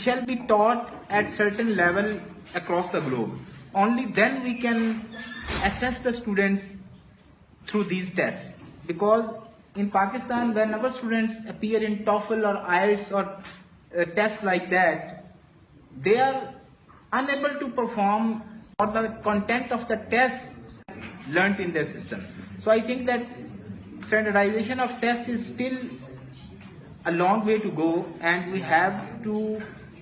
shall be taught at certain level across the globe. Only then we can assess the students through these tests. Because in Pakistan, whenever students appear in TOEFL or IELTS or tests like that, they are unable to perform or the content of the test learnt in their system. So I think that standardization of tests is still a long way to go, and we have to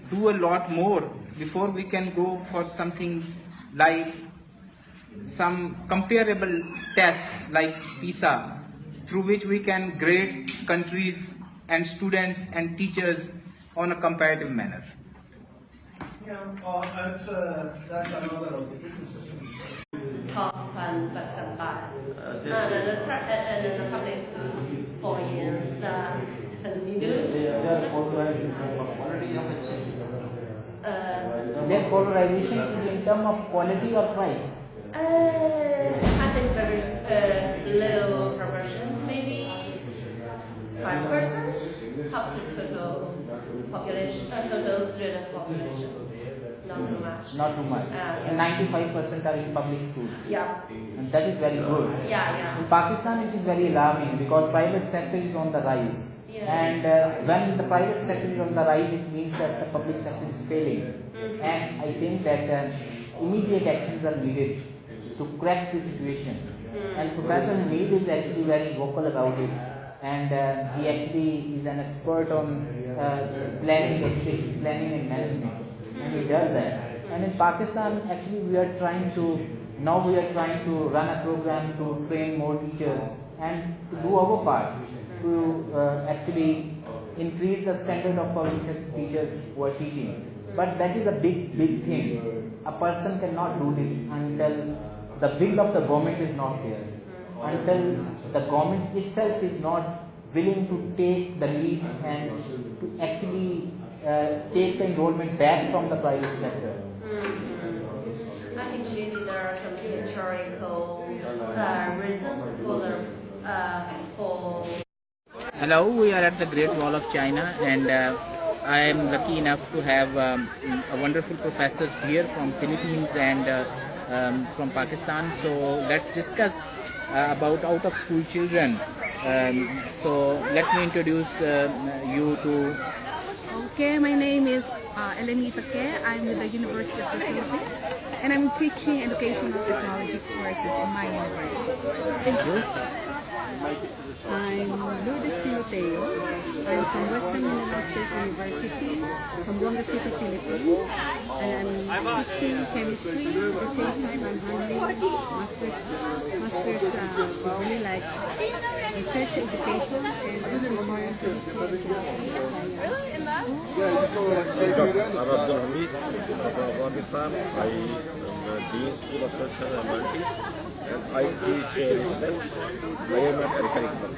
do a lot more before we can go for something like some comparable tests like PISA, through which we can grade countries and students and teachers on a comparative manner. Yeah, that's another of the ecosystem. Top and percent back. And the public school for years Their polarization is in terms of quality or price? I think there is a little proportion, maybe 5% of the total population, total student population. Not too much. Not too much. And 95% are in public school. Yeah. And that is very good. Yeah. In Pakistan, it is very alarming because private sector is on the rise. Yeah. And when the private sector is on the rise, it means that the public sector is failing. And I think that immediate actions are needed to correct the situation. And Professor Hamid is actually very vocal about it. And he actually is an expert on planning, education planning and management. And he does that. And in Pakistan, actually we are trying to run a program to train more teachers and to do our part to actually increase the standard of public sector teachers who are teaching. But that is a big thing. A person cannot do this until the will of the government is not there. Until the government itself is not willing to take the lead and to actually take the enrollment back from the private sector. I think maybe there are some historical reasons for Hello, we are at the Great Wall of China, and I am lucky enough to have wonderful professors here from Philippines and from Pakistan. So let's discuss about out-of-school children. So let me introduce you to. Okay, my name is Elenita Ke. I'm with the University of the Philippines, and I'm teaching educational technology courses in my university. Thank you. I'm Lourdes Timoteo. I'm from Western Mindanao State University, Zamboanga City, Philippines, and I'm teaching chemistry. At the same time, I'm handling master's degree like research education and preparing for Abdul Hamid from Pakistan. I am Dean School of Social and Humanities, and I teach research, measurement and curriculum.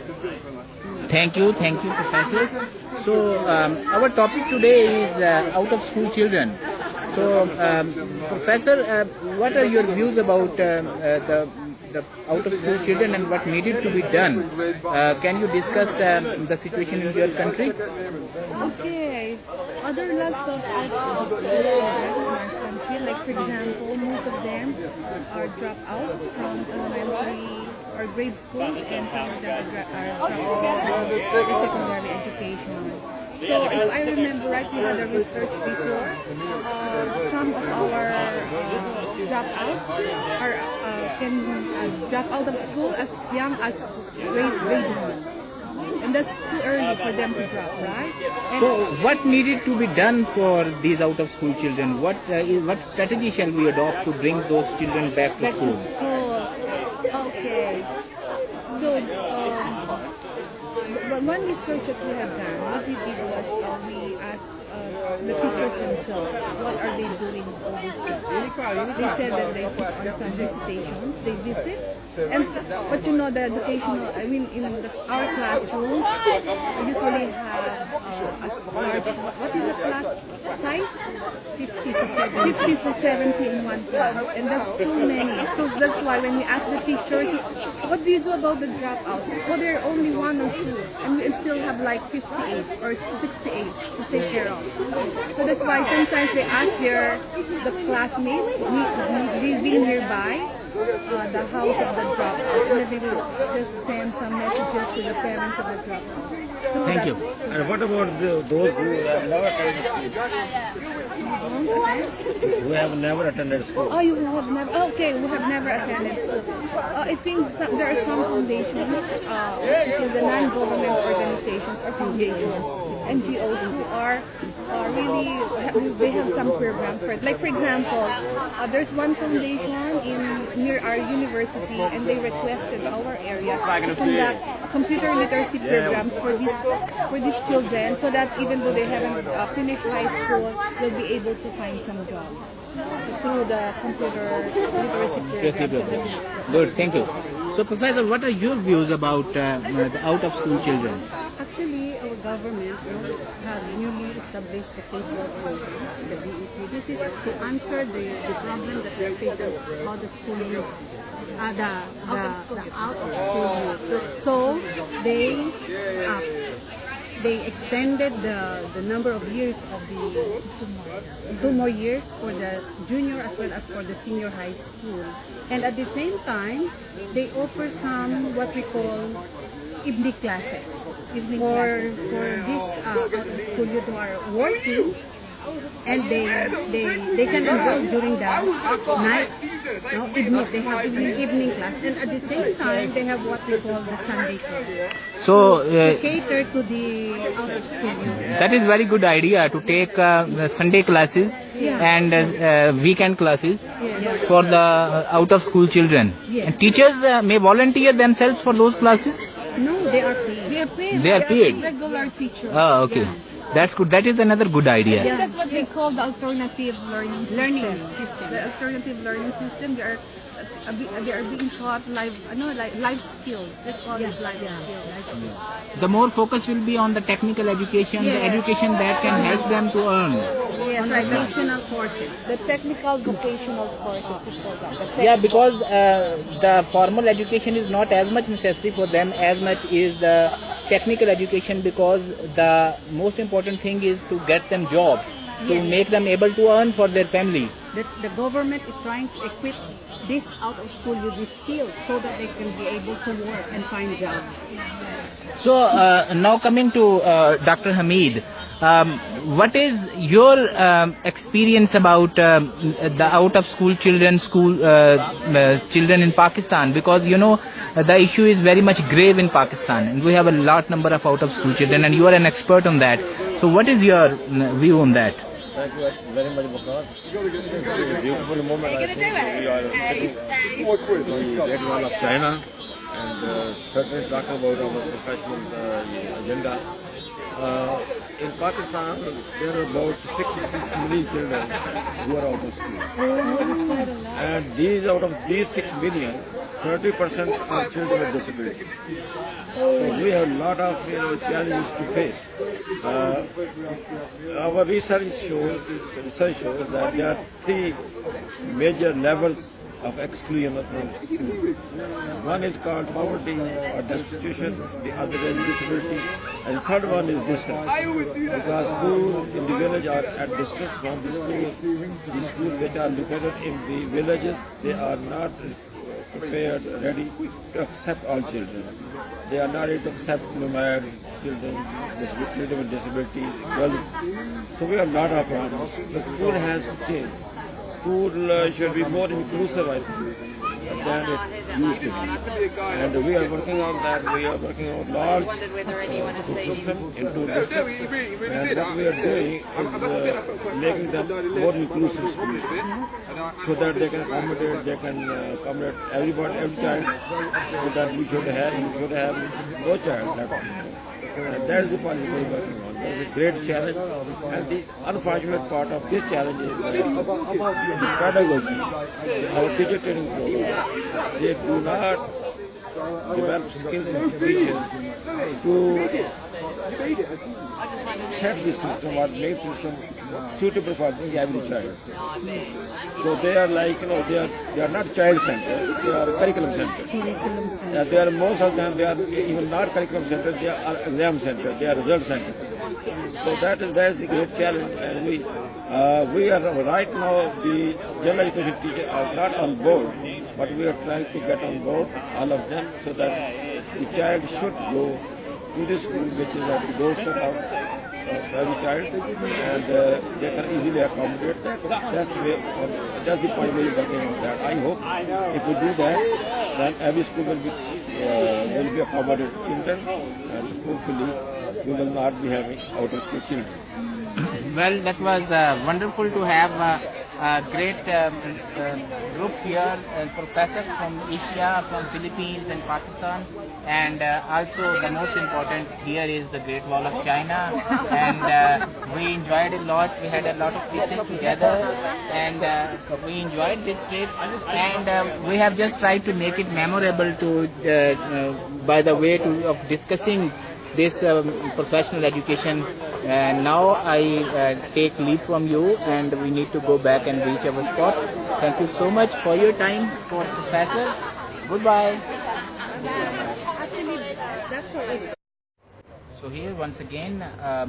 Thank you, professors. So our topic today is out-of-school children. So, Professor, what are your views about the out-of-school children and what needed to be done? Can you discuss the situation in your country? Okay, other lots of out-of-school children in our country, like for example, most of them are dropouts from elementary or grade schools, and some of them are dropouts from secondary education. So if I remember right, we had a research before. Some of our dropouts can drop out of school as young as grade 1. And that's too early for them to drop, right? And so what needed to be done for these out-of-school children? What strategy shall we adopt to bring those children back to school? Okay. So one research that we have done, what we did was we asked the teachers themselves, what are they doing all this stuff? They said that they put on some visitations, they visit, but you know the educational, I mean in our classrooms, we usually have a large, what is the class? size? 50 to 70. 50 to 70 in one class, and that's too many. So that's why when we ask the teachers, what do you do about the dropouts? Oh, there are only 1 or 2, and we still have like 58 or 68 to take care of. So that's why sometimes they ask the classmates living nearby the house of the dropouts, and then they will just send some messages to the parents of the dropouts. So Thank you. And what about those who have never attended school? Who have never attended school? Oh, you have never. Okay, we have never attended school. I think there are some foundations, which is the non-government organizations or foundations, NGOs who are really they have some programs for it. Like for example, there's one foundation near our university, and they requested our area to conduct computer literacy programs for these children, so that even though they haven't finished high school, they'll be able to find some jobs through the computer literacy program. Good, thank you. So, Professor, what are your views about the out-of-school children? Actually, our government has newly established the K-12 program, the BEC. This is to answer the problem that we are facing about the school youth, the out-of-school youth. So they extended the number of years of the 2 more years for the junior as well as for the senior high school. And at the same time, they offer some what we call evening classes for these out-of-school youth who are working, and they can enroll during the night, evening. They have evening class, and at the same time they have what we call the Sunday class. So, To cater to the out-of-school youth. that is very good idea to take Sunday classes and weekend classes for the out-of-school children. Yes. And teachers may volunteer themselves for those classes? No, they are paid. They are paid. They are paid. Regular teachers. Oh, okay. That's good. That is another good I idea. think that's what they call the alternative learning system. The alternative learning system. They are being taught life skills. They call it life skills. The more focus will be on the technical education, the Yes. education that can help them to earn. Yes, right. Vocational courses. The technical vocational courses is called that. Yeah, because the formal education is not as much necessary for them as much is the technical education, because the most important thing is to get them jobs, to Yes. make them able to earn for their family. The government is trying to equip this out-of-school youth with skills so that they can be able to work and find jobs. So now coming to Dr. Hamid, what is your experience about the out-of-school children, children in Pakistan? Because you know the issue is very much grave in Pakistan, and we have a large number of out-of-school children, and you are an expert on that. So what is your view on that? Thank you very much, Bakas. It's a beautiful moment. I think we are sitting on the Great Wall of China, and certainly talking about our professional agenda. In Pakistan, there are about 66 million children who are out of school. And out of these 6 million, 30% are children with disability. So we have a lot of challenges to face. Our research shows that there are 3 major levels of exclusion from school. One is called poverty or destitution, the other is disability, and the third one is distance. Because schools in the village are at distance from the schools which are located in the villages, they are not prepared, ready to accept all children. They are not ready to accept nomad children, children with disabilities, girls. So we have a lot of problems. The school has to change. School should be more inclusive, I think, than it used to be. And we are working on that. We are working on large school system in 2 districts. And what we are doing is making them more inclusive schools, so that they can accommodate everybody, every child, so that we should have no child left behind. And that is the policy we are working on. That is a great challenge, and the unfortunate part of this challenge is the pedagogy, our teacher training program. They do not develop skills and teachers to set the system or make the system suitable for every child. So they are like, they are not child centered, they are curriculum centered. They are most of them, they are even not curriculum centered, they are exam centered, they are result centered. So that is the great challenge, and we are right now, the general education teachers are not on board, but we are trying to get on board all of them so that the child should go to the school which is at the doorstep of every child, and they can easily accommodate that. That's the point we are working on that. I hope if we do that, then every school will be accommodated children, and hopefully we will not be having out of school children. Well, that was wonderful to have a great group here, professor from Asia, from Philippines and Pakistan, and also the most important here is the Great Wall of China, and we enjoyed a lot. We had a lot of pictures together, and we enjoyed this trip, and we have just tried to make it memorable by the way of discussing this professional education. Now I take leave from you, and we need to go back and reach our spot. Thank you so much for your time, for professors. Goodbye. So here once again I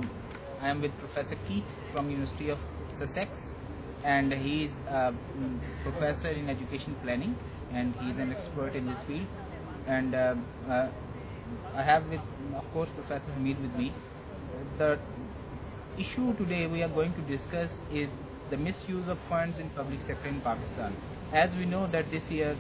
am with Professor Keith from University of Sussex, and he is a professor in education planning, and he is an expert in this field. And I have of course, Professor Hamid with me. The issue today we are going to discuss is the misuse of funds in public sector in Pakistan. As we know that this year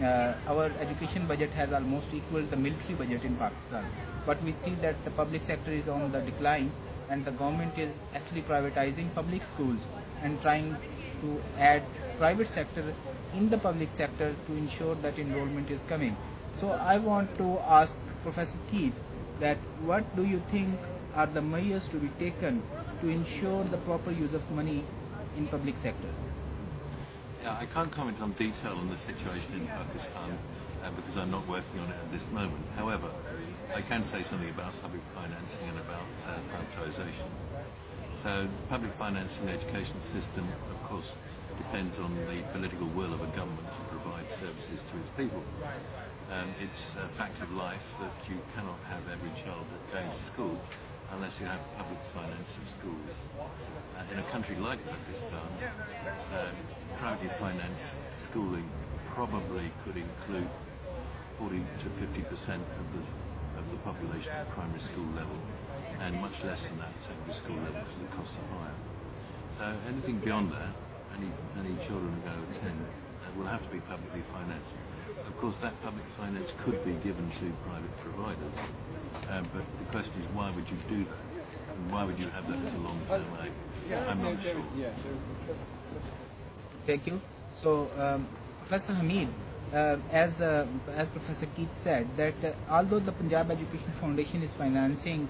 our education budget has almost equaled the military budget in Pakistan, but we see that the public sector is on the decline, and the government is actually privatizing public schools and trying to add private sector in the public sector to ensure that enrollment is coming. So I want to ask Professor Keith that what do you think are the measures to be taken to ensure the proper use of money in public sector? Yeah, I can't comment on detail on the situation in Pakistan because I'm not working on it at this moment. However, I can say something about public financing and about privatisation. So public financing the education system, of course, depends on the political will of a government to provide services to its people. It's a fact of life that you cannot have every child going to school unless you have public finance of schools. In a country like Pakistan, privately financed schooling probably could include 40 to 50% of the population at primary school level, and much less than that at secondary school level because the costs are higher. So anything beyond that, any children who go to attend will have to be publicly financed. Of course, that public finance could be given to private providers, but the question is, why would you do that? And why would you have that as a long-term aim? I'm not sure. Thank you. So, Professor Hamid, as Professor Keith said, that although the Punjab Education Foundation is financing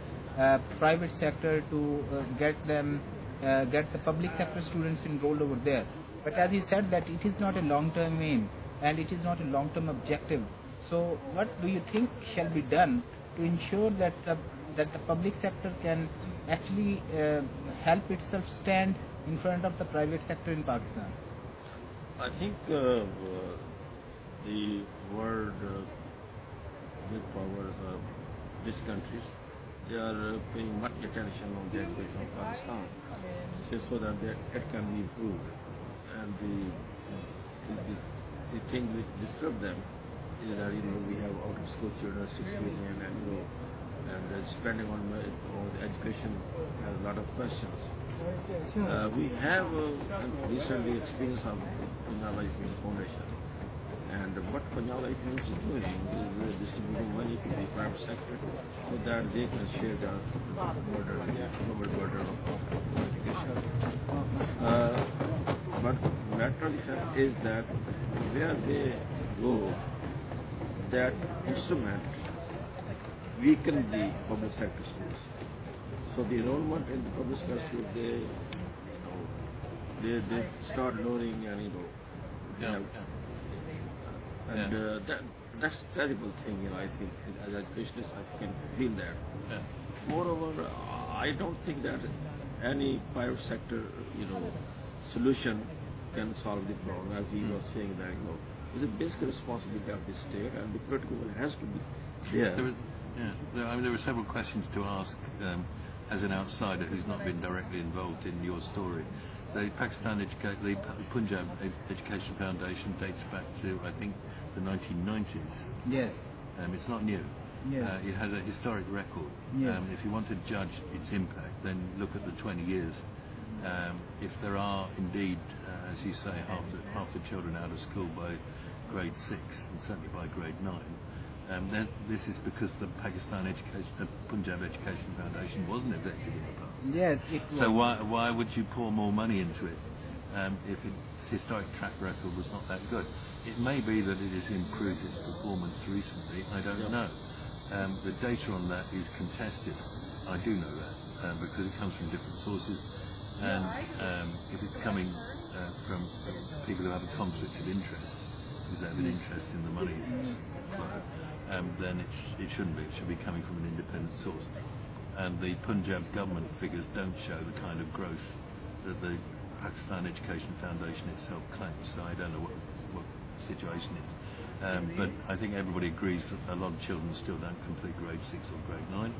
private sector to get the public sector students enrolled over there, but as he said that it is not a long-term aim and it is not a long-term objective. So, what do you think shall be done to ensure that the public sector can actually help itself stand in front of the private sector in Pakistan? I think the world big powers, rich countries, they are paying much attention on the education of Pakistan, so that it can be improved. And the thing which disturbs them is that we have out of school children 6 million, and spending on the education has a lot of questions. We have recently experienced of Punjab Education Foundation, and what Punjab Education is doing is distributing money to the private sector so that they can share the global burden of education. But natural fact is that where they go, that instrument weaken the public sector schools. So the enrollment in the public sector schools, they start lowering, and that's terrible thing, I think, as educationists, I can feel that. Moreover, I don't think that any private sector, solution can solve the problem, as he was saying that, it's a basic responsibility of the state, and the political will has to be there. There were several questions to ask as an outsider who's not been directly involved in your story. The the Punjab Education Foundation dates back to, I think, the 1990s. Yes. It's not new. Yes. It has a historic record. Yes. If you want to judge its impact, then look at the 20 years. If there are indeed, as you say, half the children out of school by grade 6 and certainly by grade 9, then this is because the Punjab Education Foundation wasn't effective in the past. Yes, it was. So why would you pour more money into it if its historic track record was not that good? It may be that it has improved its performance recently. I don't know. The data on that is contested. I do know that because it comes from different sources, and if it's coming from people who have a conflict of interest, because they have an interest in the money flow, then it shouldn't be. It should be coming from an independent source. And the Punjab government figures don't show the kind of growth that the Pakistan Education Foundation itself claims. So I don't know what the situation is. But I think everybody agrees that a lot of children still don't complete grade 6 or grade 9.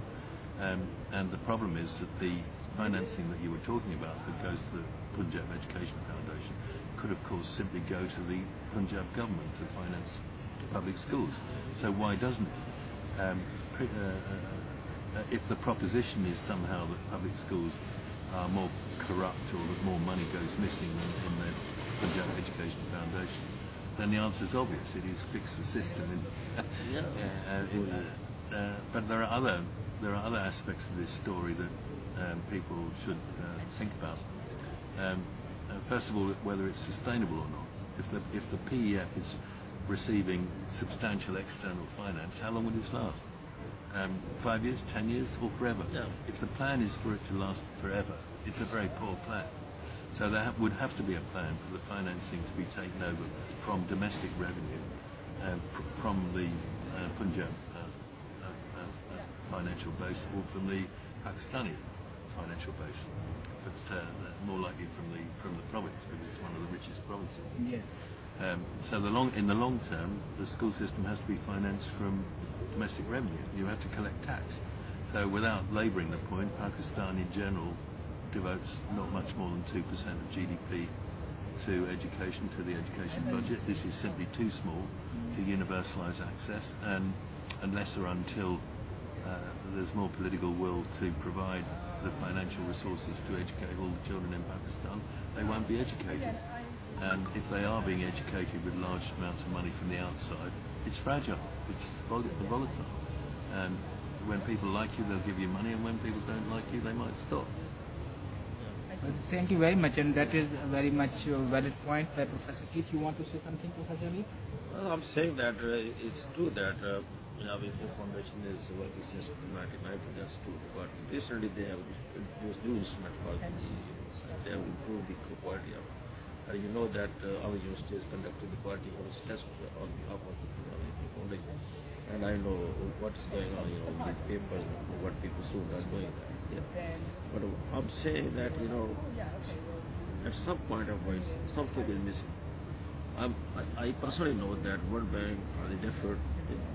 And the problem is that the financing that you were talking about that goes to the Punjab Education Foundation could, of course, simply go to the Punjab government to finance public schools. So why doesn't it? If the proposition is somehow that public schools are more corrupt or that more money goes missing in the Punjab Education Foundation, then the answer is obvious. It is fix the system. But there are other aspects of this story that people should think about. First of all, whether it's sustainable or not. If the PEF is receiving substantial external finance, how long will this last? 5 years, 10 years, or forever? If the plan is for it to last forever, it's a very poor plan. So there would have to be a plan for the financing to be taken over from domestic revenue, from the Punjab financial base, or from the Pakistani financial base, but more likely from the province, because it's one of the richest provinces. Yes. So in the long term, the school system has to be financed from domestic revenue. You have to collect tax. So without labouring the point, Pakistan in general devotes not much more than 2% of GDP to education, to the education budget. This is simply too small to universalise access, and unless or until there's more political will to provide the financial resources to educate all the children in Pakistan, they won't be educated. And if they are being educated with large amounts of money from the outside, it's fragile, it's volatile. And when people like you, they'll give you money, and when people don't like you, they might stop. Thank you very much, and that is a very much valid point. Professor Keith, you want to say something, Professor Keith? Well, I'm saying that it's true that the foundation is working since 1990, that's true. But recently they have this new instrument called they have improved the quality of it. And you know that our university has conducted the quality house test on behalf of the foundation. And I know what's going on, in these papers, what people soon are doing there. But I'm saying that, at some point of time, something is missing. I personally know that World Bank or the effort,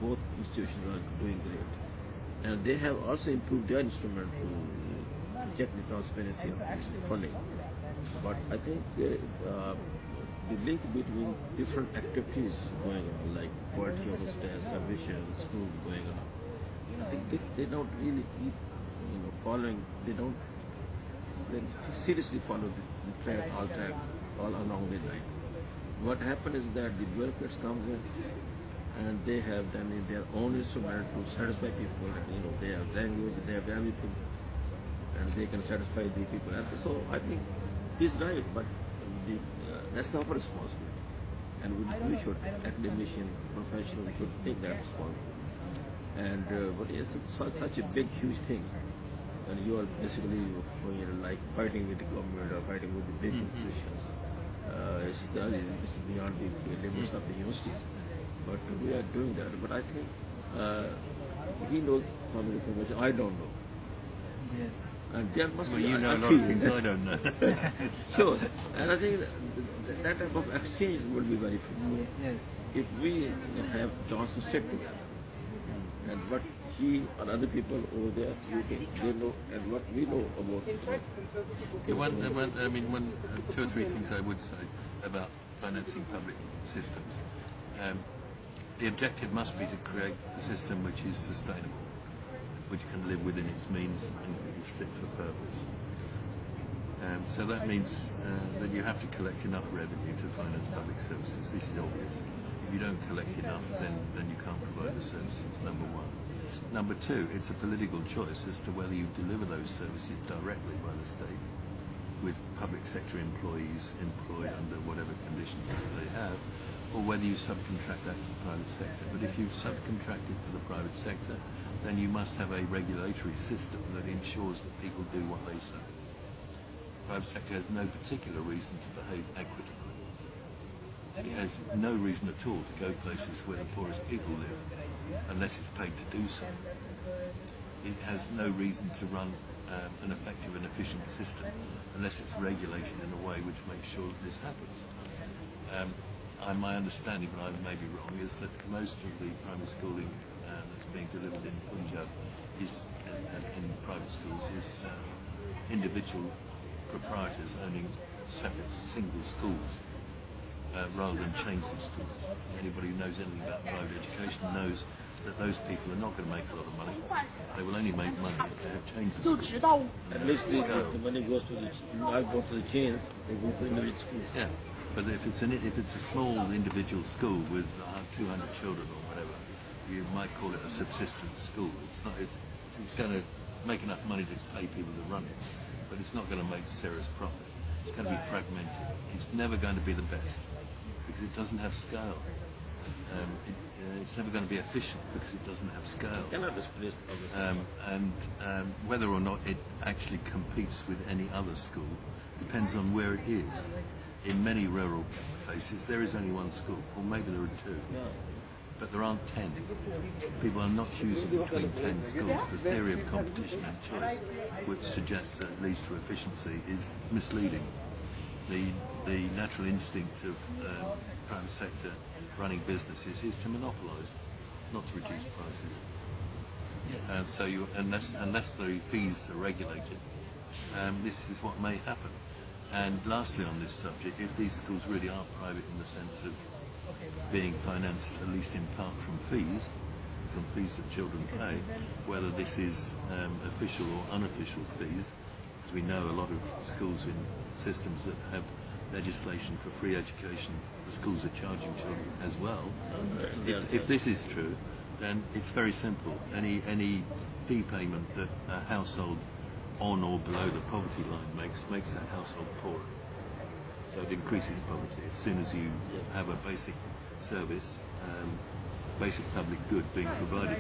both institutions are doing great. And they have also improved their instrument to check the transparency of this funding. But I think the link between different activities going on, like quality of tests, submission, school going on, I think they don't really keep following, they seriously follow the track all along the line. What happens is that the bureaucrats come in and they have then their own instrument to satisfy people. They have language, they have everything, and they can satisfy the people. And so I think he's right, but that's our responsibility, and we should, academician, professional, we should take that responsibility. And but it's such a big, huge thing. And you are basically like fighting with the government or fighting with the big institutions. It's beyond the limits of the universities. but we are doing that. But I think he knows some information I don't know. Yes. And there must Well, be, you know I a lot feel of things I don't know. Sure, and I think that type of exchange would be very fruitful. Yes. If we have chance to sit together, and what he or other people over there, they know, and what we know about it. Two or three things I would say about financing public systems. The objective must be to create a system which is sustainable, which can live within its means and is fit for purpose. So that means that you have to collect enough revenue to finance public services. This is obvious. If you don't collect enough, then you can't provide the services, number one. Number two, it's a political choice as to whether you deliver those services directly by the state, with public sector employees employed under whatever conditions they have, or whether you subcontract that to the private sector. But if you subcontract it to the private sector, then you must have a regulatory system that ensures that people do what they say. The private sector has no particular reason to behave equitably. It has no reason at all to go places where the poorest people live, unless it's paid to do so. It has no reason to run an effective and efficient system unless it's regulated in a way which makes sure that this happens. My understanding, but I may be wrong, is that most of the primary schooling that's being delivered in Punjab is in private schools is individual proprietors owning separate single schools rather than chains of schools. Anybody who knows anything about private education knows that those people are not going to make a lot of money. They will only make money if they have chains of schools. At least the money goes to the chains, they go to individual schools. Yeah. But if it's a small individual school with 200 children or whatever, you might call it a subsistence school. It's going to make enough money to pay people to run it, but it's not going to make serious profit. It's going to be fragmented. It's never going to be the best because it doesn't have scale. It's never going to be efficient because it doesn't have scale. And whether or not it actually competes with any other school depends on where it is. In many rural places, there is only one school, or maybe there are two, but there aren't 10. People are not choosing between 10 schools. The theory of competition and choice, which suggests that it leads to efficiency, is misleading. The natural instinct of private sector running businesses is to monopolise, not to reduce prices. Yes. And so, unless the fees are regulated, this is what may happen. And lastly on this subject, if these schools really are private in the sense of being financed at least in part from fees that children pay, whether this is official or unofficial fees, because we know a lot of schools in systems that have legislation for free education, the schools are charging children as well. If this is true, then it's very simple. Any fee payment that a household on or below the poverty line makes that household poorer. So it increases poverty. As soon as you have a basic service, basic public good being provided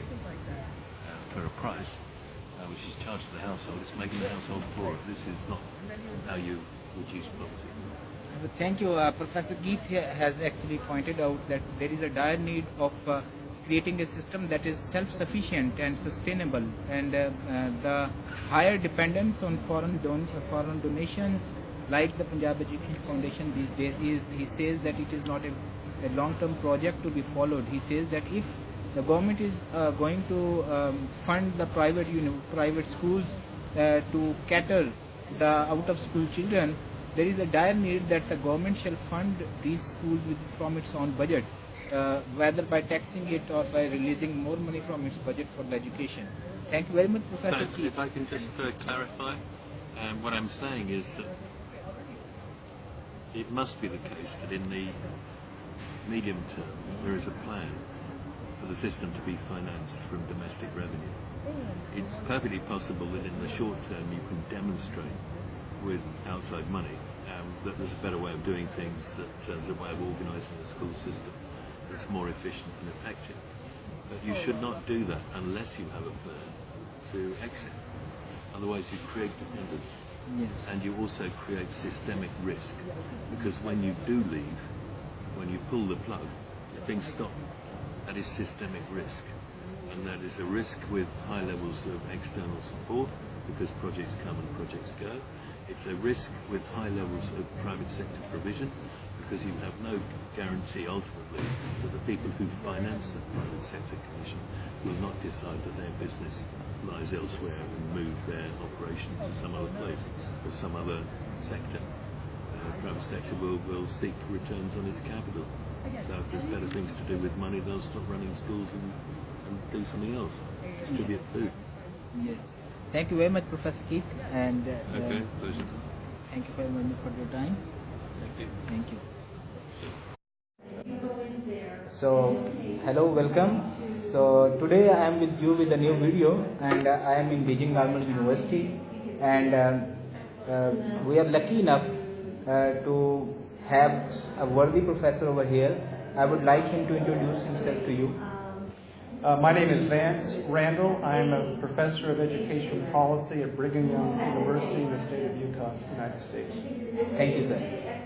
for a price, which is charged to the household, it's making the household poorer. This is not how you reduce poverty. Thank you. Professor Keith has actually pointed out that there is a dire need of creating a system that is self-sufficient and sustainable, and the higher dependence on foreign donations like the Punjab Education Foundation these days he says that it is not a long-term project to be followed. He says that if the government is going to fund the private schools to cater the out-of-school children, there is a dire need that the government shall fund these schools from its own budget, whether by taxing it or by releasing more money from its budget for the education. Thank you very much, Professor Keith. If I can just clarify, what I'm saying is that it must be the case that in the medium term there is a plan for the system to be financed from domestic revenue. It's perfectly possible that in the short term you can demonstrate with outside money that there's a better way of doing things, that there's a way of organising the school system that's more efficient and effective. But you should not do that unless you have a plan to exit. Otherwise you create dependence. Yes. And you also create systemic risk, because when you do leave, when you pull the plug, things stop. is systemic risk. And that is a risk with high levels of external support because projects come and projects go. It's a risk with high levels of private sector provision because you have no guarantee ultimately that the people who finance the private sector commission will not decide that their business lies elsewhere and move their operation to some other place or some other sector. Private sector will seek returns on its capital. So if there's better things to do with money, they'll stop running schools and do something else, distribute food. Yes. Thank you very much, Professor Keith, and Okay, pleasure. thank you very much for your time. Thank you. Thank you. So, hello, welcome. So, today I am with you with a new video, and I am in Beijing Normal University, and we are lucky enough to have a worthy professor over here. I would like him to introduce himself to you. My name is Vance Randall. I'm a professor of education policy at Brigham Young University in the state of Utah, United States. Thank you, sir.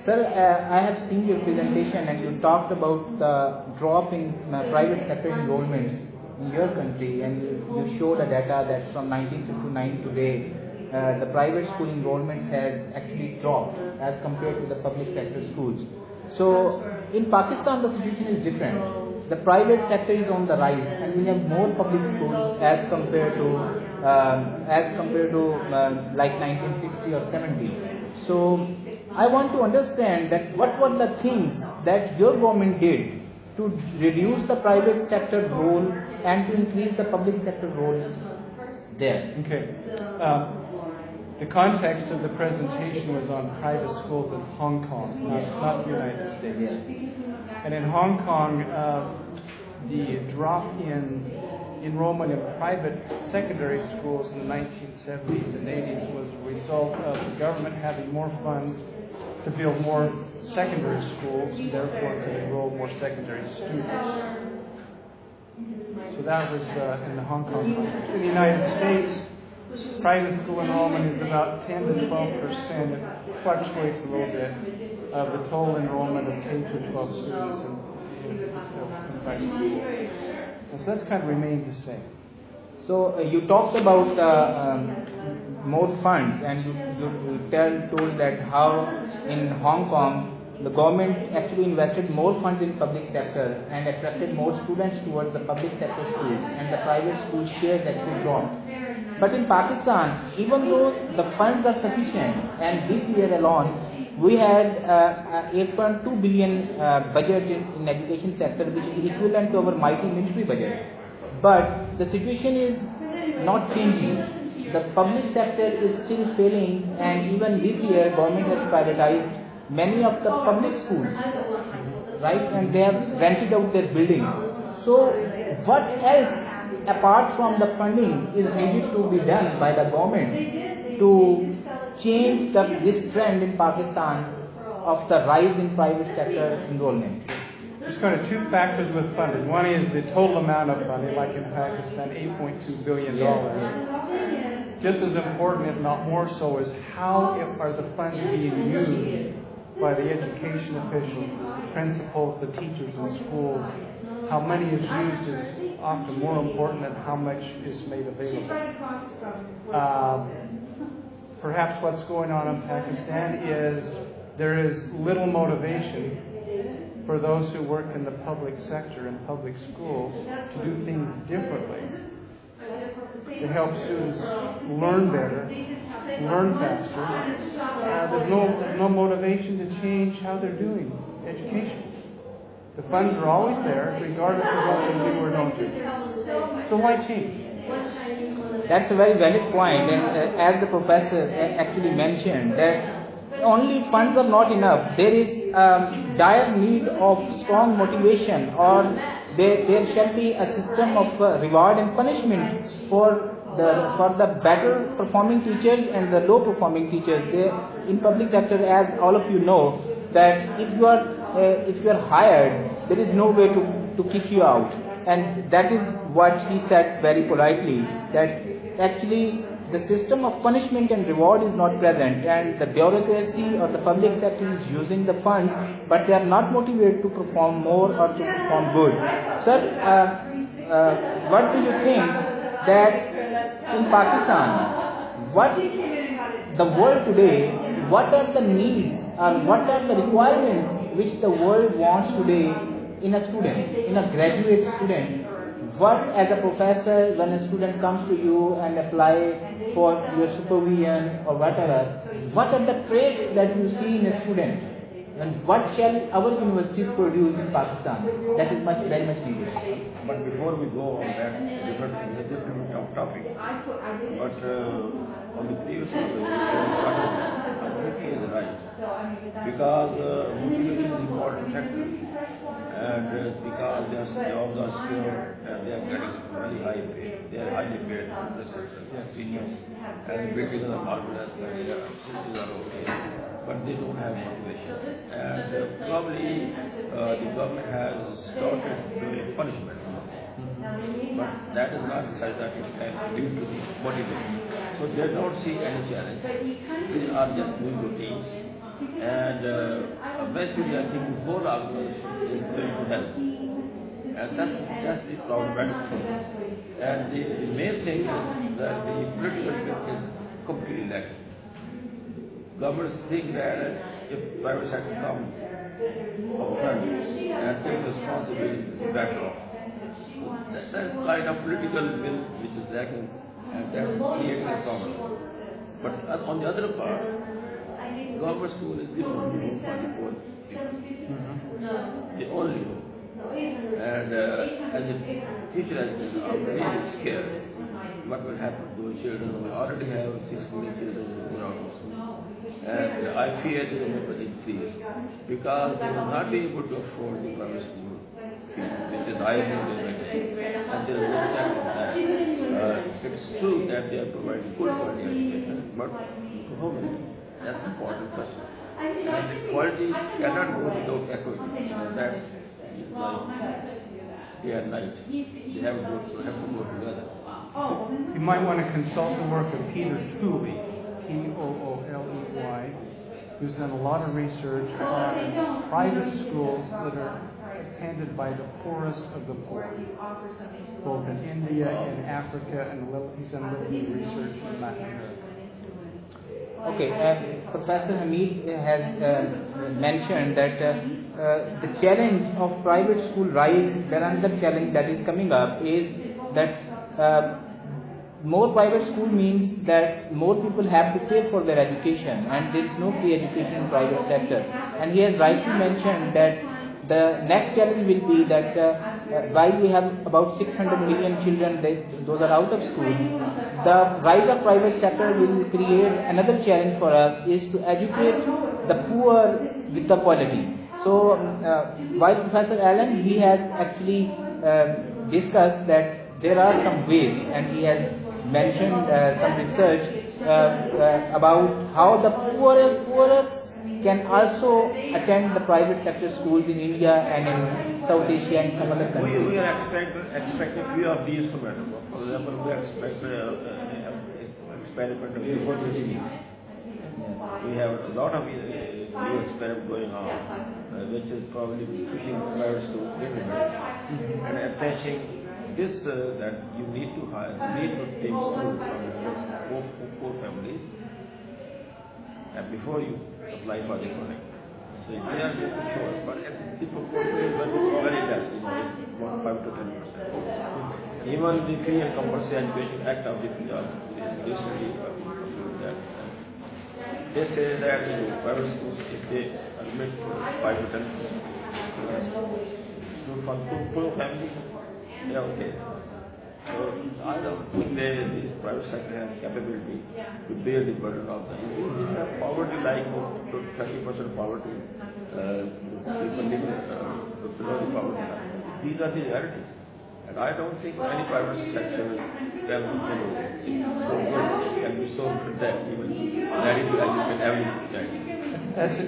Sir, I have seen your presentation and you talked about the drop in private sector enrollments in your country, and you showed the data that from 1959 today, the private school enrollments has actually dropped as compared to the public sector schools. So, in Pakistan, the situation is different. The private sector is on the rise, and we have more public schools as compared to like 1960 or 70. So I want to understand that what were the things that your government did to reduce the private sector role and to increase the public sector role there. Okay. The context of the presentation was on private schools in Hong Kong, not the United States. And in Hong Kong, the drop in enrollment in private secondary schools in the 1970s and 80s was a result of the government having more funds to build more secondary schools and therefore to enroll more secondary students. So that was in the Hong Kong context. In the United States, private school enrollment is about 10 to 12%. It fluctuates a little bit of the total enrollment of K-12 students in private schools. And so that's kind of remained the same. So you talked about more funds, and you told that how in Hong Kong the government actually invested more funds in public sector and attracted more students towards the public sector schools, and the private school shares actually dropped. But in Pakistan, even though the funds are sufficient, and this year alone we had 8.2 billion budget in education sector, which is equivalent to our mighty military budget. But the situation is not changing. The public sector is still failing, and even this year government has privatized many of the public schools, right? And they have rented out their buildings. So what else apart from the funding is needed to be done by the governments to change this trend in Pakistan of the rise in private sector enrollment? There's kind of two factors with funding. One is the total amount of funding, like in Pakistan, $8.2 billion. Just as important, if not more so, is how are the funds being used by the education officials, the principals, the teachers in schools. How many is used is often more important than how much is made available. Perhaps what's going on in Pakistan is there is little motivation for those who work in the public sector and public schools to do things differently, to help students learn better, learn faster. There's no motivation to change how they're doing education. The funds are always there, regardless of what they do or don't do. So why change? That's a very valid point, and as the professor actually mentioned, that only funds are not enough. There is dire need of strong motivation, or there shall be a system of reward and punishment for the better performing teachers and the low performing teachers. In public sector, as all of you know, that if you are hired, there is no way to kick you out, and that is what he said very politely, that actually the system of punishment and reward is not present, and the bureaucracy or the public sector is using the funds, but they are not motivated to perform more or to perform good. Sir, what do you think that in Pakistan, what the world today, what are the needs or what are the requirements which the world wants today in a student, in a graduate student? What, as a professor, when a student comes to you and apply for your supervision or whatever, what are the traits that you see in a student? And what shall our universities produce in Pakistan? That is very much needed. But before we go on that, different topic. But on the previous one, I think he is right. Because motivation is an important factor. And because their jobs are secure and they are getting very high pay, they are highly paid in the sector, seniors, and buildings are marvelous, and cities are okay, but they don't have motivation. And probably the government has started doing punishment. But that is not such that it can lead to this motivation. So they don't see any challenge. These are just doing routines. And eventually I think the whole organization is going to help. And that's the problematic thing. And the main thing is that the political will is completely lacking. Governments think that if private sector comes up front and takes responsibility, it's better off. That's kind of political will which is lacking, and that's creating a problem. But on the other part, government school is the only home for the poor people. The only home. And as a teacher, I'm really scared what will happen to those children. We already have 6 million children who are out of school. And I fear the number will increase because they will not be able to afford the private school, which is higher than and there is no chance of that. It's true that they are providing good quality education, but to whom? That's an important question. And the quality cannot go without equity. That's like day and night. They have to go together. You might want to consult the work of Peter Tooley, Tooley, who's done a lot of research on private schools that are attended by the poorest of the poor, both in India, in Africa, and he's done a little bit of research in Latin America. Okay, Professor Hamid has mentioned that the challenge of private school rise, another challenge that is coming up is that more private school means that more people have to pay for their education, and there is no free education in private sector. And he has rightly mentioned that the next challenge will be that while we have about 600 million children, those are out of school, the rise of private sector will create another challenge for us, is to educate the poor with the quality. So while Professor Allen, he has actually discussed that there are some ways, and he has mentioned some research about how the poorer can also attend the private sector schools in India and in South Asia and some other countries. We are expecting few of these from it. For example, we expect experiment before this year. We have a lot of new experiment going on, which is probably pushing private schools a little bit and attaching this that you need to hire, you need to take school from poor families, and before you apply for the funding. So we are making sure, but the proportion is very less, it's about 5 to 10%. Even the Free and Compulsory Education Act of the Punjab is recently that. They say that private schools, if they admit 5 to 10% students from poor families, yeah, okay. So I don't think this private sector has capability to bear the burden of them. We have poverty like 30% poverty, people living below the poverty line. These are the realities. And I don't think any private sector can be so good, can be so good that even ready to educate every child. That's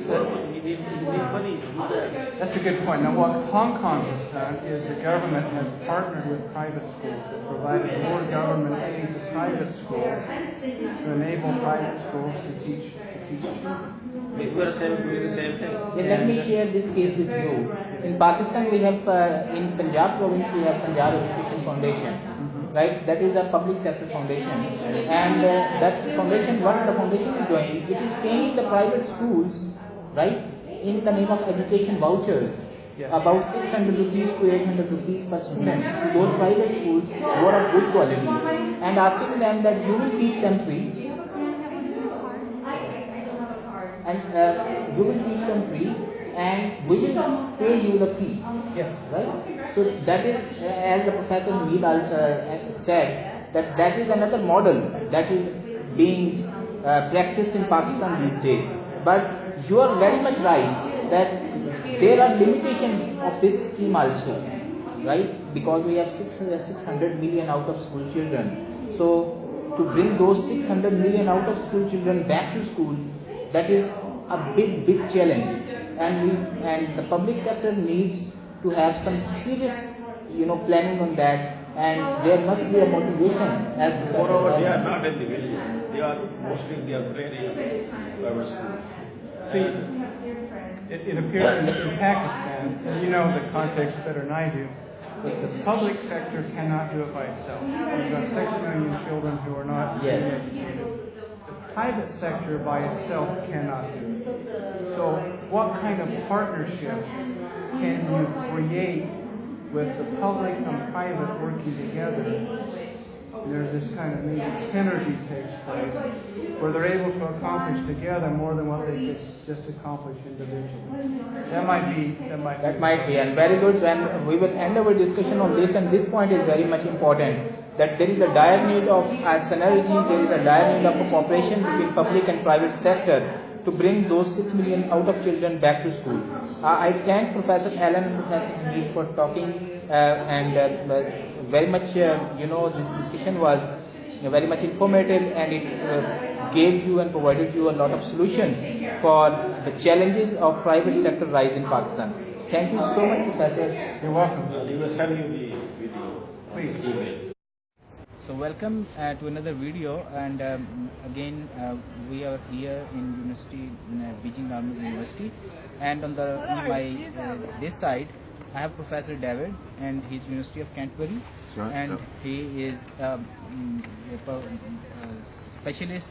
a good point. Now, what Hong Kong has done is the government has partnered with private schools, provided more government aid to private schools to enable private schools to teach children. Yeah, let me share this case with you. In Pakistan, we have in Punjab province we have Punjab Education Foundation, right? That is a public sector foundation, and that foundation, what the foundation is doing, it is paying the private schools, right, in the name of education vouchers, about 600 rupees to 800 rupees per student to those private schools who are of good quality, and asking them that you will teach them free. And you will teach them free, and we will pay you the fee. Yes. Right? So that is, as the Professor Hamid said, that is another model that is being practiced in Pakistan these days. But you are very much right that there are limitations of this scheme also, right? Because we have 600 million out of school children. So to bring those 600 million out of school children back to school, that is a big challenge, and the public sector needs to have some serious, planning on that, and there must be a motivation. As moreover, they are not in the village; they are mostly in their private schools. See, it appears in Pakistan, and you know the context better than I do, that the public sector cannot do it by itself. We've got 6 million children who are not educated. Private sector by itself cannot do it. So what kind of partnership can you create with the public and private working together? And there's this kind of maybe synergy takes place where they're able to accomplish together more than what they could just accomplish individually. That might be, and very good. And we will end our discussion on this, and this point is very much important. That there is a dire need of synergy, there is a dire need of a cooperation between public and private sector to bring those 6 million out of children back to school. I thank Professor Allen and Professor Hamid for talking and very much, this discussion was very much informative, and it gave you and provided you a lot of solutions for the challenges of private sector rise in Pakistan. Thank you so much, Professor. You're welcome. We will send you the video. Please. Email. So welcome to another video, and again we are here in University, Beijing Normal University, and on this side I have Professor David, and he's University of Canterbury, and he is a specialist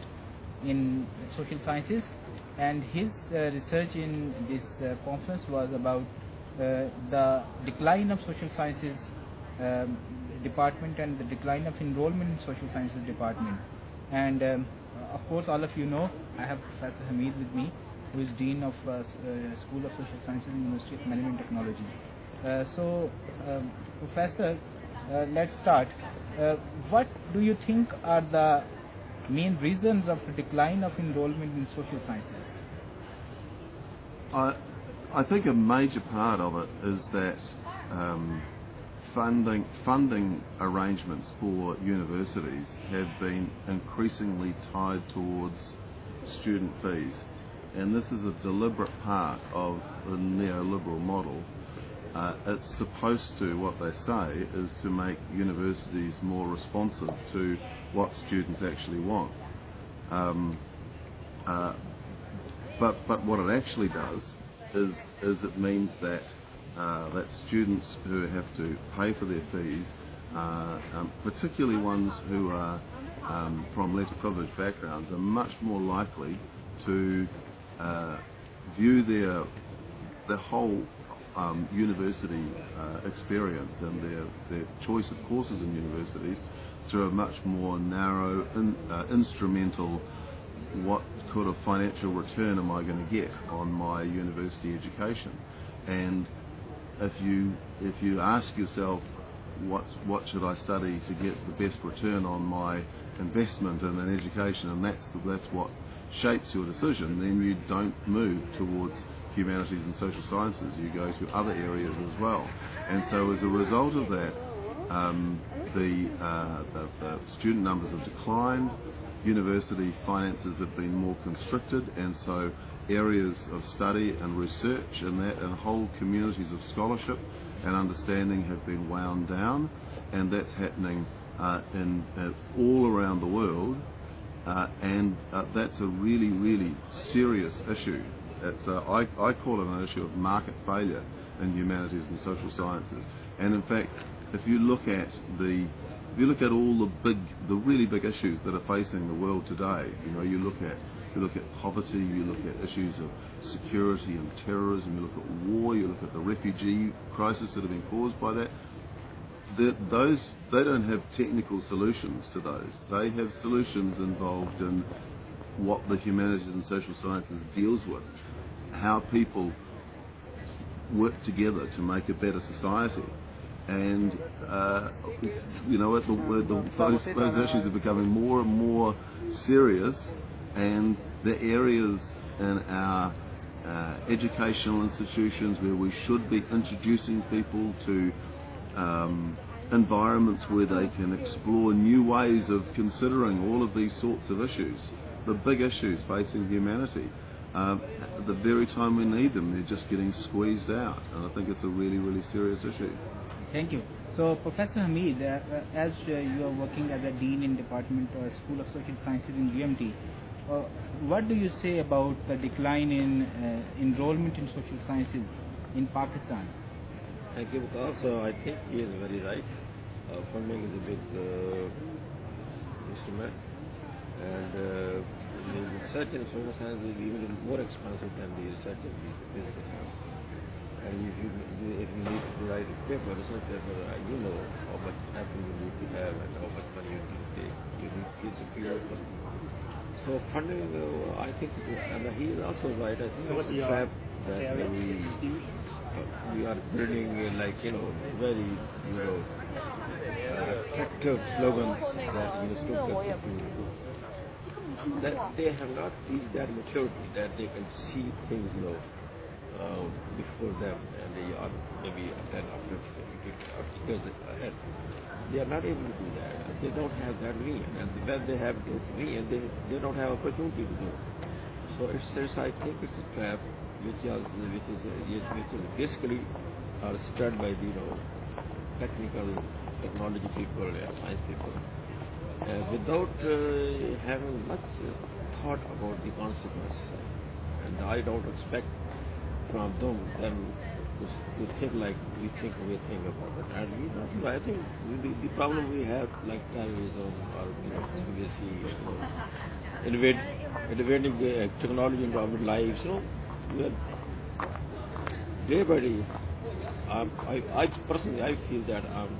in social sciences, and his research in this conference was about the decline of social sciences department and the decline of enrollment in social sciences department. And of course, all of you know, I have Professor Hamid with me, who is Dean of School of Social Sciences in University of Management Technology. Professor, let's start. What do you think are the main reasons of the decline of enrollment in social sciences? I think a major part of it is that funding arrangements for universities have been increasingly tied towards student fees, and this is a deliberate part of the neoliberal model. It's supposed to, what they say, is to make universities more responsive to what students actually want. But what it actually does is it means that that students who have to pay for their fees, particularly ones who are from less privileged backgrounds, are much more likely to view their whole university experience and their choice of courses in universities through a much more narrow, instrumental, what kind of financial return am I going to get on my university education? And if you ask yourself what should I study to get the best return on my investment in an education, and that's what shapes your decision, then you don't move towards humanities and social sciences, you go to other areas as well. And so as a result of that, the student numbers have declined, university finances have been more constricted, and so areas of study and research in that, and whole communities of scholarship and understanding have been wound down, and that's happening all around the world, and that's a really, really serious issue. It's I call it an issue of market failure in humanities and social sciences. And in fact, if you look at all the really big issues that are facing the world today, you look at poverty, you look at issues of security and terrorism, you look at war, you look at the refugee crisis that have been caused by that. They don't have technical solutions to those. They have solutions involved in what the humanities and social sciences deals with, how people work together to make a better society. And those issues are becoming more and more serious, and the areas in our educational institutions where we should be introducing people to environments where they can explore new ways of considering all of these sorts of issues, the big issues facing humanity. At the very time we need them, they're just getting squeezed out, and I think it's a really, really serious issue. Thank you. So, Professor Hamid, as you are working as a Dean in Department or School of Social Sciences in GMT, what do you say about the decline in enrollment in social sciences in Pakistan? Thank you, because I think he is very right. Funding is a big instrument, and the research in social science will be even more expensive than the research in these physical sciences. And if you need to write a paper, research paper, you know how much effort you need to have and how much money you need to take. You need to figure out. So funding, I think, and he is also right. I think it's a trap that we are building very attractive slogans that stupid people. That they have not reached that maturity that they can see things before them, and they are maybe 10 after 50 years ahead. They are not able to do that. They don't have that vision, and when they have this vision, they don't have opportunity to do it. So I think it's a trap which is basically spread by the technology people and science people, without having much thought about the consequences. And I don't expect from them to think like we think about it. And I think the problem we have, like terrorism or invading the technology into our lives, we are day by day. I personally feel that I'm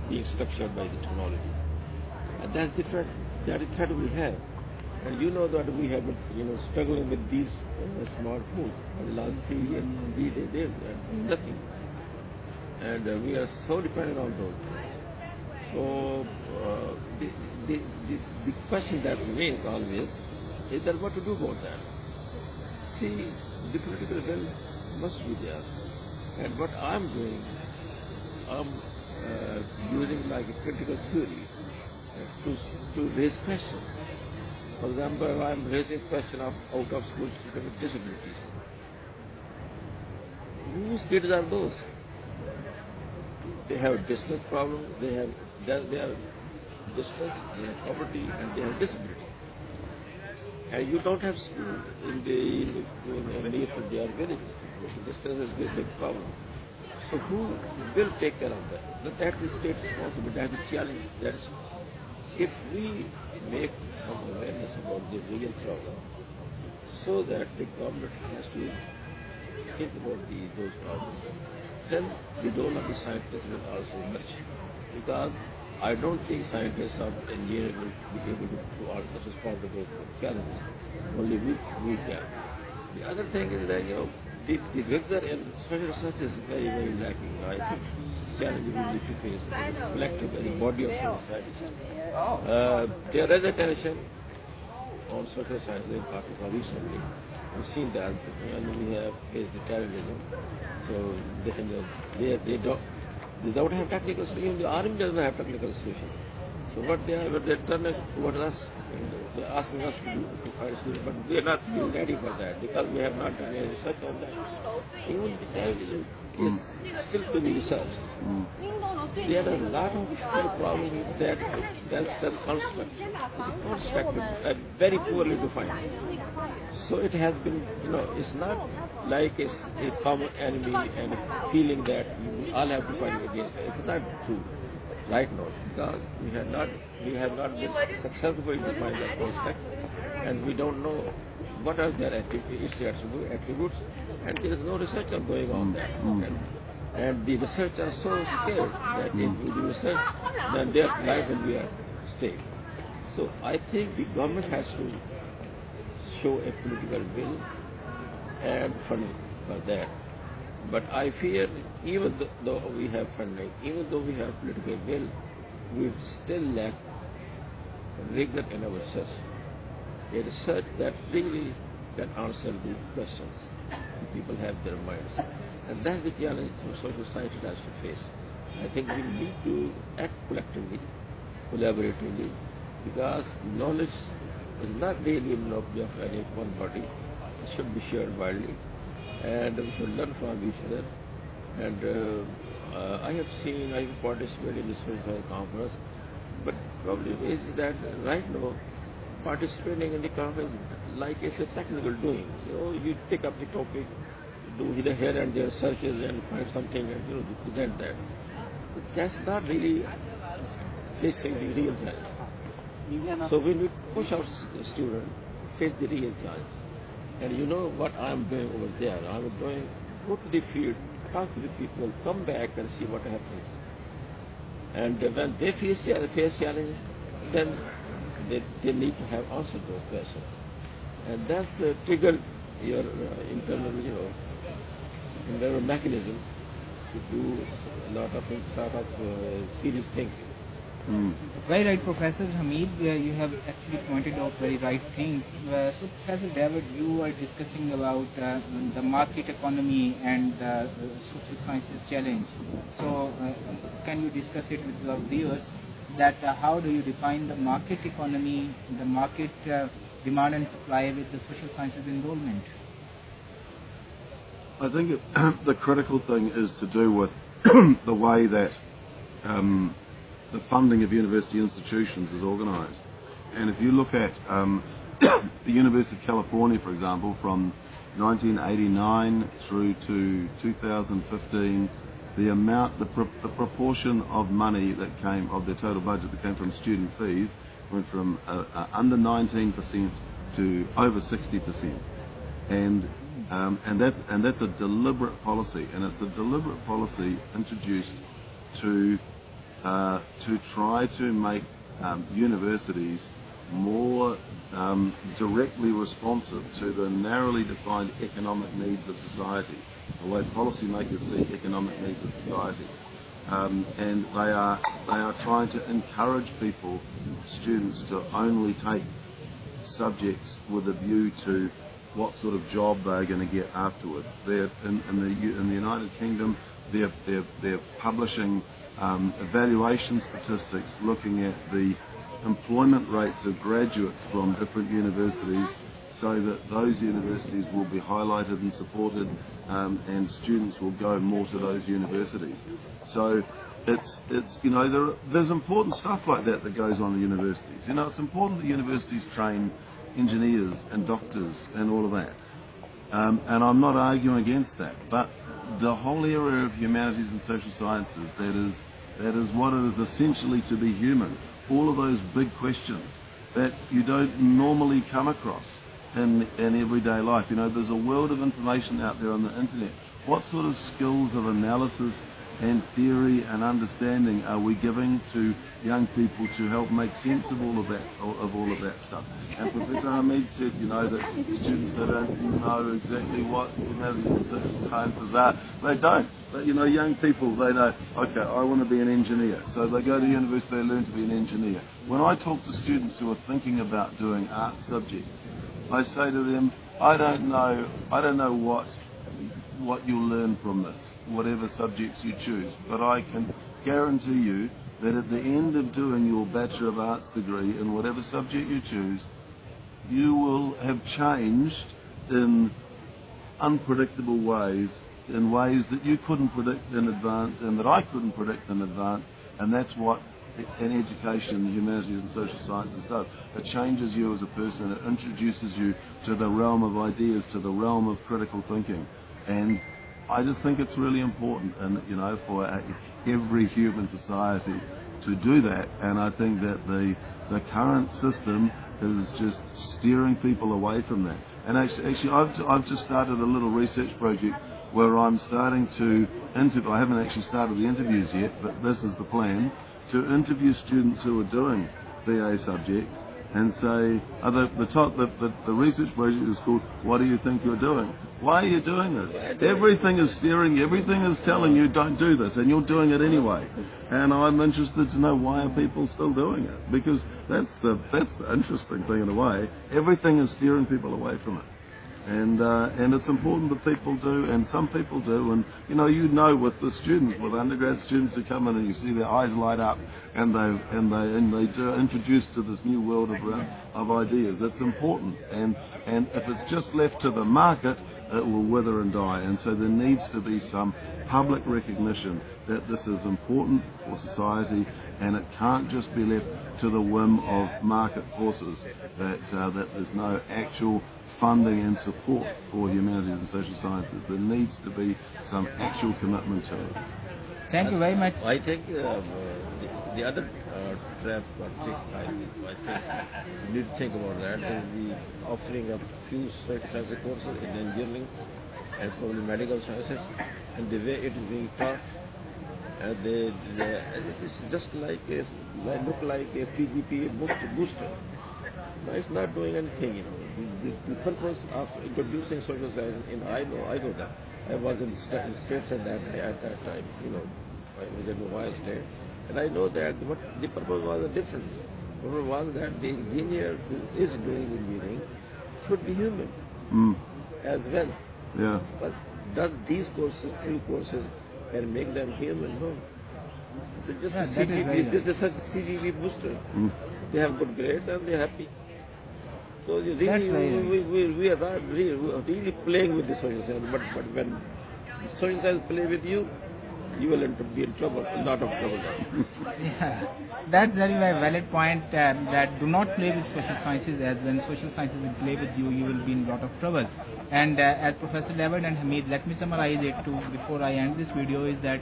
being structured by the technology, and that's different. That is threat we have. And you know that we have been struggling with these smartphones for the last 3 years, 3 days, and nothing. And we are so dependent on those. So the question that remains always is that what to do about that. See, the political will must be there. And what I'm doing, I'm using like a critical theory to raise questions. For example, I'm raising question of out-of-school students with disabilities. Whose kids are those? They have a distance problem, they have distance, they have poverty, and they have disability. And you don't have school in near to their villages. Distance is a big problem. So who will take care of that? That is state responsibility. That's a challenge. That's if we make some awareness about the real problem, so that the government has to think about those problems, then the role of the scientists will also emerge. Because I don't think scientists or engineers will be able to respond to those challenges. Only we can. The other thing is that the rigor in social research is very, very lacking. I think challenge we need to face collective as a body of social scientists. There is attention on social sciences in Pakistan recently. We've seen that when we have faced the terrorism. So they don't have technical solution. The army doesn't have technical solution. So what they're turning towards us, they're asking us to find students, but we are not ready for that because we have not done any research on that. Even the evidence is still to be researched. There are a lot of problems with that's construct. It's constructed very poorly defined. So it has been, it's not like it's a common enemy and a feeling that we all have to fight against it. It's not true right now because we have not been successful in defining that construct, and we don't know what are their attributes, and there is no research going on there. And the researchers are so scared that if we do research, then their life will be at stake. So I think the government has to show a political will and funding for that. But I fear, even though we have funding, even though we have political will, we still lack rigor in our research. A research that really can answer the questions people have in their minds. And that's the challenge social science has to face. I think we need to act collectively, collaboratively, because knowledge is not really a monopoly of any one body. It should be shared widely, and we should learn from each other. And I have participated in this conference, but problem is that right now, participating in the conference like it's a technical doing. You pick up the topic, do the here and there searches and find something and you present that. But that's not really facing the real challenge. So we need to push our students to face the real challenge. And you know what I'm doing over there? I'm doing, go to the field, talk to the people, come back and see what happens. And when they face challenge, then they need to have answered those questions. And that's triggered your internal mechanism to do a lot of serious thinking. Very right, Professor Hamid. You have actually pointed out very right things. So, Professor David, you are discussing about the market economy and the social sciences challenge. So, can you discuss it with our viewers? That how do you define the market economy, the market demand and supply with the social sciences enrollment? I think the critical thing is to do with the way that the funding of university institutions is organised. And if you look at the University of California, for example, from 1989 through to 2015, the proportion of money that came, of the total budget that came from student fees, went from under 19% to over 60%. And that's a deliberate policy, and it's a deliberate policy introduced to try to make universities more directly responsive to the narrowly defined economic needs of society, the way policymakers see economic needs of society. And they are trying to encourage students to only take subjects with a view to what sort of job they're going to get afterwards. They're in the United Kingdom, they're publishing evaluation statistics looking at the employment rates of graduates from different universities, so that those universities will be highlighted and supported, and students will go more to those universities. So it's there's important stuff like that goes on in universities. It's important that universities train engineers and doctors and all of that. And I'm not arguing against that, but the whole area of humanities and social sciences, that is what it is essentially to be human. All of those big questions that you don't normally come across in everyday life. There's a world of information out there on the internet. What sort of skills of analysis and theory and understanding are we giving to young people to help make sense of all of that stuff? And Professor Hamid said, that students that don't know exactly what humanities and social sciences are, they don't. But young people, they know, okay, I want to be an engineer. So they go to university, they learn to be an engineer. When I talk to students who are thinking about doing art subjects, I say to them, I don't know what you'll learn from this, whatever subjects you choose, but I can guarantee you that at the end of doing your Bachelor of Arts degree in whatever subject you choose, you will have changed in unpredictable ways, in ways that you couldn't predict in advance and that I couldn't predict in advance, and that's what an education in humanities and social sciences does. It changes you as a person, it introduces you to the realm of ideas, to the realm of critical thinking, and I just think it's really important, and you know, for every human society to do that. And I think that the current system is just steering people away from that. And actually, I've just started a little research project where I'm starting to interview. I haven't actually started the interviews yet, but this is the plan, to interview students who are doing BA subjects and say, the research project is called "What do you think you're doing? Why are you doing this? Everything is steering you, everything is telling you don't do this, and you're doing it anyway." And I'm interested to know, why are people still doing it? Because that's the interesting thing in a way. Everything is steering people away from it. And it's important that people do, and some people do, and you know with the students, with undergrad students who come in and you see their eyes light up and they're introduced to this new world of ideas. It's important, and if it's just left to the market, it will wither and die. And so there needs to be some public recognition that this is important for society, and it can't just be left to the whim of market forces, that there's no actual funding and support for humanities and social sciences. There needs to be some actual commitment to it. Thank you very much. I think the other trap or trick, I think you need to think about that, is the offering of few science courses in engineering and probably medical sciences, and the way it is being taught. It's just look like a CGPA booster. No, it's not doing anything. The purpose of introducing social science, I know that. I was in states at that time, I was in Ohio State, and I know that what the purpose was different. The purpose was that the engineer who is doing engineering should be human as well. Yeah. But does these few courses, can make them human? No. This is such a CGV booster. They have good grade and they're happy. So we are not really playing with the social science, but when the social science play with you, you will be in trouble, a lot of trouble. Yeah, that's very valid point, that do not play with social sciences, as when social sciences will play with you, you will be in a lot of trouble. And as Professor David and Hamid, let me summarize it too before I end this video, is that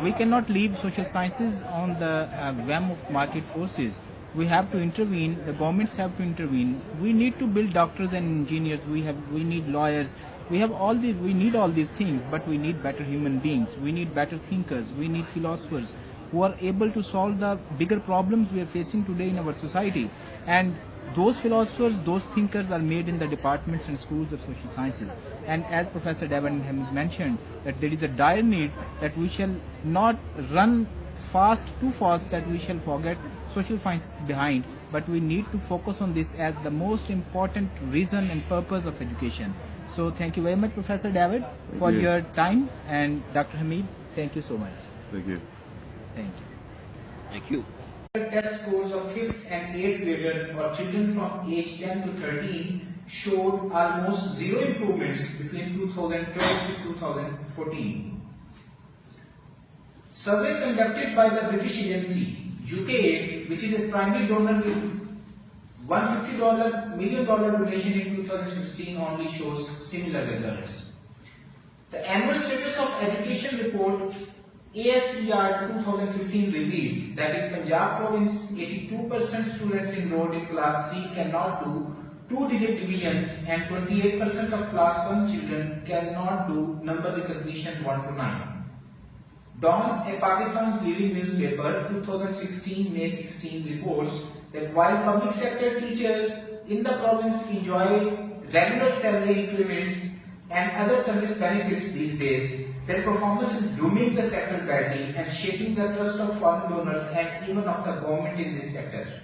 we cannot leave social sciences on the whim of market forces. We have to intervene, the governments have to intervene. We need to build doctors and engineers, we need lawyers, we need all these things, but we need better human beings, we need better thinkers, we need philosophers who are able to solve the bigger problems we are facing today in our society. And those philosophers, those thinkers are made in the departments and schools of social sciences. And as Professor Devan has mentioned, that there is a dire need that we shall not run too fast that we shall forget social sciences behind, but we need to focus on this as the most important reason and purpose of education. So thank you very much, Professor David, for your time, and Dr. Hamid, thank you so much. Thank you. Thank you. Thank you. Test scores of 5th and 8th graders or children from age 10 to 13 showed almost zero improvements between 2012 to 2014. Survey conducted by the British agency UK, which is a primary donor with $150 million donation in 2016, only shows similar results. The annual status of education report ASER 2015 reveals that in Punjab province, 82% students enrolled in class 3 cannot do 2-digit divisions, and 28% of class 1 children cannot do number recognition 1 to 9. Dawn, a Pakistan's leading newspaper, 2016 May 16 reports that while public sector teachers in the province enjoy regular salary increments and other service benefits these days, their performance is dooming the sector badly and shaking the trust of foreign donors and even of the government in this sector.